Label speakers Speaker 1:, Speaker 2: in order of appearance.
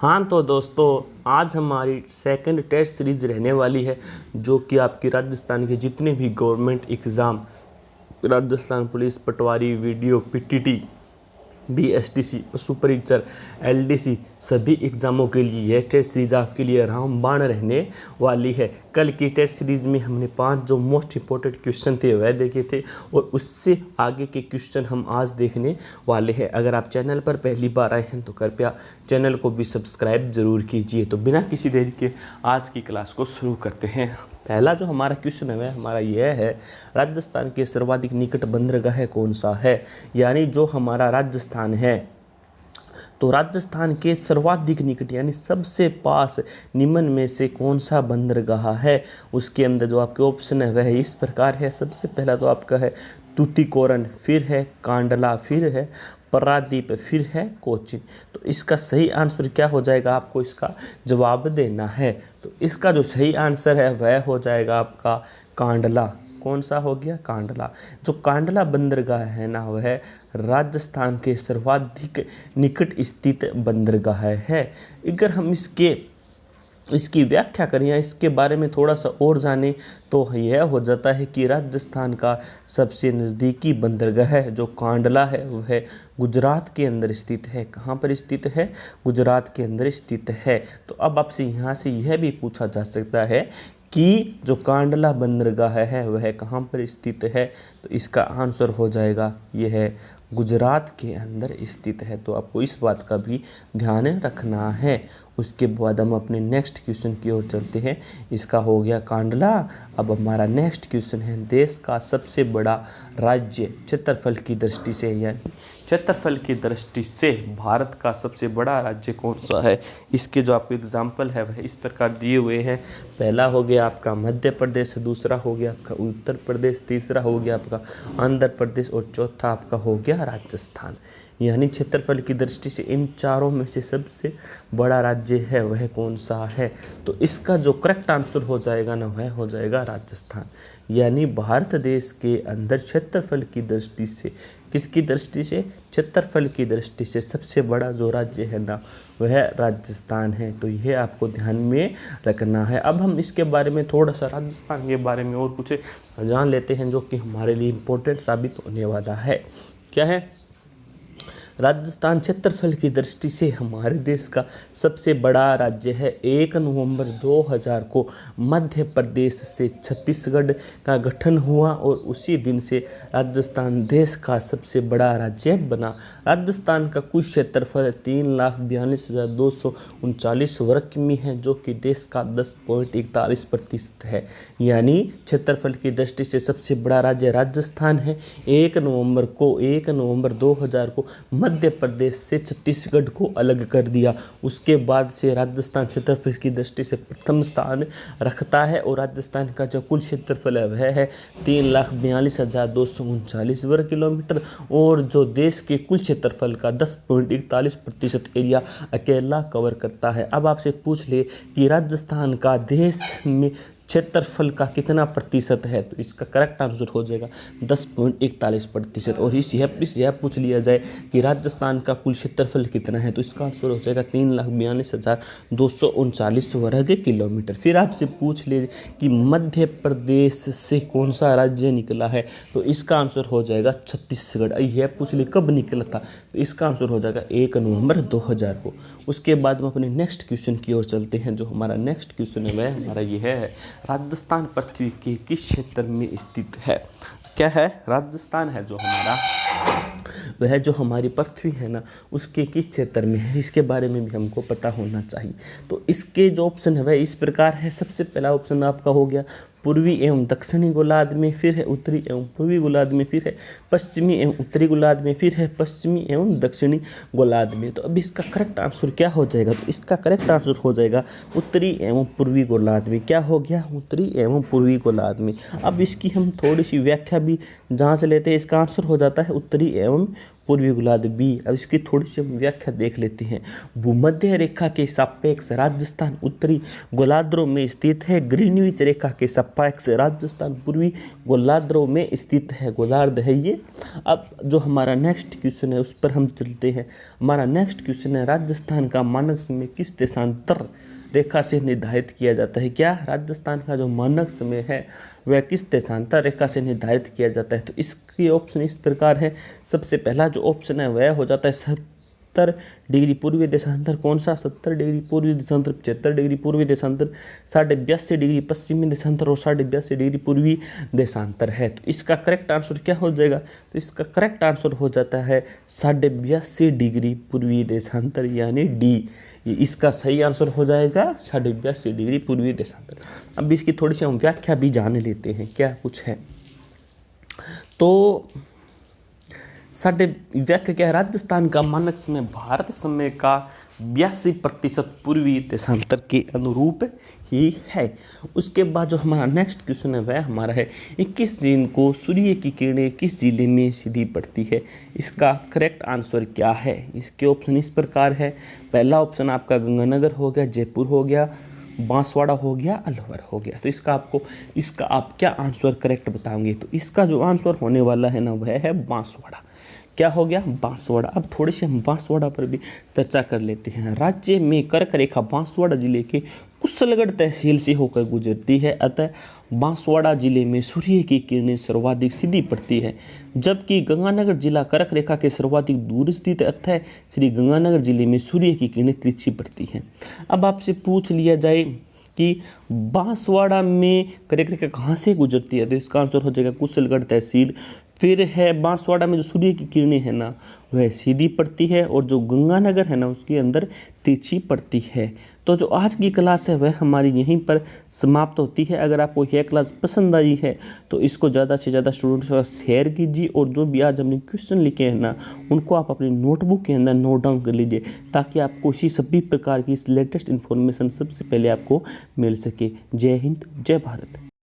Speaker 1: हाँ तो दोस्तों, आज हमारी सेकंड टेस्ट सीरीज रहने वाली है, जो कि आपकी राजस्थान के जितने भी गवर्नमेंट एग्ज़ाम, राजस्थान पुलिस पटवारी, वीडियो, पीटीटी, बीएसटीसी, पशु परीक्षक, एलडीसी, सभी एग्ज़ामों के लिए यह टेस्ट सीरीज आपके लिए रामबाण रहने वाली है। कल की टेस्ट सीरीज में हमने 5 जो मोस्ट इंपॉर्टेंट क्वेश्चन थे वह देखे थे, और उससे आगे के क्वेश्चन हम आज देखने वाले हैं। अगर आप चैनल पर पहली बार आए हैं तो कृपया चैनल को भी सब्सक्राइब जरूर कीजिए। तो बिना किसी देरी के आज की क्लास को शुरू करते हैं। पहला जो हमारा क्वेश्चन है वह हमारा यह है, राजस्थान के सर्वाधिक निकट बंदरगाह कौन सा है। यानी जो हमारा राजस्थान है, तो राजस्थान के सर्वाधिक निकट यानी सबसे पास निम्न में से कौन सा बंदरगाह है। उसके अंदर जो आपके ऑप्शन है वह इस प्रकार है। सबसे पहला तो आपका है तूतीकोरन, फिर है कांडला, फिर है पारादीप, फिर है कोचीन। तो इसका सही आंसर क्या हो जाएगा, आपको इसका जवाब देना है। तो इसका जो सही आंसर है वह हो जाएगा आपका कांडला। कौन सा हो गया, कांडला। जो कांडला बंदरगाह है ना, वह राजस्थान के सर्वाधिक निकट स्थित बंदरगाह है। अगर हम इसकी व्याख्या करें या इसके बारे में थोड़ा सा और जानें तो यह हो जाता है कि राजस्थान का सबसे नज़दीकी बंदरगाह जो कांडला है वह गुजरात के अंदर स्थित है। कहाँ पर स्थित है, गुजरात के अंदर स्थित है। तो अब आपसे यहाँ से यह भी पूछा जा सकता है कि जो कांडला बंदरगाह है वह कहाँ पर स्थित है। तो इसका आंसर हो जाएगा यह गुजरात के अंदर स्थित है। तो आपको इस बात का भी ध्यान रखना है। उसके बाद हम अपने नेक्स्ट क्वेश्चन की ओर चलते हैं। इसका हो गया कांडला। अब हमारा नेक्स्ट क्वेश्चन है, देश का सबसे बड़ा राज्य क्षेत्रफल की दृष्टि से, यानी क्षेत्रफल की दृष्टि से भारत का सबसे बड़ा राज्य कौन सा है। इसके जो आपको एग्जाम्पल है वह इस प्रकार दिए हुए हैं। पहला हो गया आपका मध्य प्रदेश, दूसरा हो गया आपका उत्तर प्रदेश, तीसरा हो गया आपका आंध्र प्रदेश, और चौथा आपका हो गया राजस्थान। यानी क्षेत्रफल की दृष्टि से इन चारों में से सबसे बड़ा राज्य है वह कौन सा है। तो इसका जो करेक्ट आंसर हो जाएगा ना, वह हो जाएगा राजस्थान। यानी भारत देश के अंदर क्षेत्रफल की दृष्टि से, किसकी दृष्टि से, क्षेत्रफल की दृष्टि से सबसे बड़ा जो राज्य है ना वह राजस्थान है। तो यह आपको ध्यान में रखना है। अब हम इसके बारे में थोड़ा सा राजस्थान के बारे में और कुछ जान लेते हैं, जो कि हमारे लिए इम्पोर्टेंट साबित होने वाला है। क्या है, राजस्थान क्षेत्रफल की दृष्टि से हमारे देश का सबसे बड़ा राज्य है। 1 नवंबर 2000 को मध्य प्रदेश से छत्तीसगढ़ का गठन हुआ और उसी दिन से राजस्थान देश का सबसे बड़ा राज्य बना। राजस्थान का कुल क्षेत्रफल 3,42,239 वर्ग किमी है, जो कि देश का 10.41% है। यानी क्षेत्रफल की दृष्टि से सबसे बड़ा राज्य राजस्थान है। 1 नवंबर 2000 को मध्य प्रदेश से छत्तीसगढ़ को अलग कर दिया। उसके बाद से राजस्थान क्षेत्रफल की दृष्टि से प्रथम स्थान रखता है, और राजस्थान का जो कुल क्षेत्रफल है वह है 3,42,239 वर्ग किलोमीटर, और जो देश के कुल क्षेत्रफल का 10.41% एरिया अकेला कवर करता है। अब आपसे पूछ ले कि राजस्थान का देश में क्षेत्रफल का कितना प्रतिशत है, तो इसका करेक्ट आंसर हो जाएगा 10.41%। और यह पूछ लिया जाए कि राजस्थान का कुल क्षेत्रफल कितना है, तो इसका आंसर हो जाएगा 3,42,239 वर्ग किलोमीटर। फिर आपसे पूछ ले कि मध्य प्रदेश से कौन सा राज्य निकला है, तो इसका आंसर हो जाएगा छत्तीसगढ़। यह पूछ ले कब निकला था, तो इसका आंसर हो जाएगा 1 नवंबर 2000 को। उसके बाद हम अपने नेक्स्ट क्वेश्चन की ओर चलते हैं। जो हमारा नेक्स्ट क्वेश्चन है वह हमारा यह है, राजस्थान पृथ्वी के किस क्षेत्र में स्थित है। क्या है, राजस्थान है जो हमारा, वह जो हमारी पृथ्वी है ना उसके किस क्षेत्र में है, इसके बारे में भी हमको पता होना चाहिए। तो इसके जो ऑप्शन है वह इस प्रकार है। सबसे पहला ऑप्शन आपका हो गया पूर्वी एवं दक्षिणी गोलार्ध में, फिर है उत्तरी एवं पूर्वी गोलार्ध में, फिर है पश्चिमी एवं उत्तरी गोलार्ध में, फिर है पश्चिमी एवं दक्षिणी गोलार्ध में। तो अब इसका करेक्ट आंसर क्या हो जाएगा, तो इसका करेक्ट आंसर हो जाएगा उत्तरी एवं पूर्वी गोलार्ध में। क्या हो गया, उत्तरी एवं पूर्वी गोलार्ध में। अब इसकी हम थोड़ी सी व्याख्या भी जांच लेते हैं। इसका आंसर हो जाता है उत्तरी एवं पूर्वी गोलार्ध बी। अब इसकी थोड़ी सी हम व्याख्या देख लेते हैं। भूमध्य रेखा के सापेक्ष राजस्थान उत्तरी गोलार्धों में स्थित है। ग्रीनविच रेखा के सापेक्ष राजस्थान पूर्वी गोलार्धों में स्थित है, गोलार्ध है ये। अब जो हमारा नेक्स्ट क्वेश्चन है उस पर हम चलते हैं। हमारा नेक्स्ट क्वेश्चन है, राजस्थान का मानक समय किस देशांतर रेखा से निर्धारित किया जाता है? क्या राजस्थान का जो मानक समय है वह किस देशांतर रेखा से निर्धारित किया जाता है? तो इसके ऑप्शन इस प्रकार है। सबसे पहला जो ऑप्शन है वह हो जाता है 70 डिग्री पूर्वी देशांतर। कौन सा? 70 डिग्री पूर्वी देशांतर, 75 डिग्री पूर्वी देशांतर, 82.5 डिग्री पश्चिमी देशांतर और 82.5 डिग्री पूर्वी देशांतर है। तो इसका करेक्ट आंसर क्या हो जाएगा? तो इसका करेक्ट आंसर हो जाता है 82.5 डिग्री पूर्वी देशांतर, यानी डी। ये इसका सही आंसर हो जाएगा 82.5 डिग्री पूर्वी देशांतर। अब इसकी थोड़ी सी हम व्याख्या भी जान लेते हैं क्या कुछ है। तो व्याख्या क्या है? राजस्थान का मानक समय भारत समय का 82% पूर्वी देशांतर के अनुरूप ही है। उसके बाद जो हमारा नेक्स्ट क्वेश्चन है वह हमारा है, 21 जून को सूर्य की किरणें किस जिले में सीधी पड़ती है? इसका करेक्ट आंसर क्या है? इसके ऑप्शन इस प्रकार है। पहला ऑप्शन आपका गंगानगर हो गया, जयपुर हो गया, बांसवाड़ा हो गया, अलवर हो गया। तो इसका आप क्या आंसर करेक्ट बताओगे? तो इसका जो आंसर होने वाला है ना वह है बांसवाड़ा। क्या हो गया? बांसवाड़ा। अब थोड़ी सी हम बांसवाड़ा पर भी चर्चा कर लेते हैं। राज्य में कर्क रेखा बांसवाड़ा जिले के कुशलगढ़ तहसील से होकर गुजरती है, अतः बांसवाड़ा जिले में सूर्य की किरणें सर्वाधिक सीधी पड़ती है, जबकि गंगानगर जिला कर्क रेखा के सर्वाधिक दूर स्थित है, अतः श्री गंगानगर जिले में सूर्य की किरणें तिरछी पड़ती हैं। अब आपसे पूछ लिया जाए कि बांसवाड़ा में कर्क रेखा कहाँ से गुजरती है? तो इसका आंसर हो जाएगा कुशलगढ़ तहसील। फिर है बांसवाड़ा में जो सूर्य की किरणें है ना वह सीधी पड़ती है, और जो गंगानगर है ना उसके अंदर तिरछी पड़ती है। तो जो आज की क्लास है वह हमारी यहीं पर समाप्त होती है। अगर आपको यह क्लास पसंद आई है तो इसको ज़्यादा से ज़्यादा स्टूडेंट्स का शेयर कीजिए, और जो भी आज हमने क्वेश्चन लिखे हैं ना उनको आप अपनी नोटबुक के अंदर नोट डाउन कर लीजिए, ताकि आपको इसी सभी प्रकार की इस लेटेस्ट इन्फॉर्मेशन सबसे पहले आपको मिल सके। जय हिंद, जय भारत।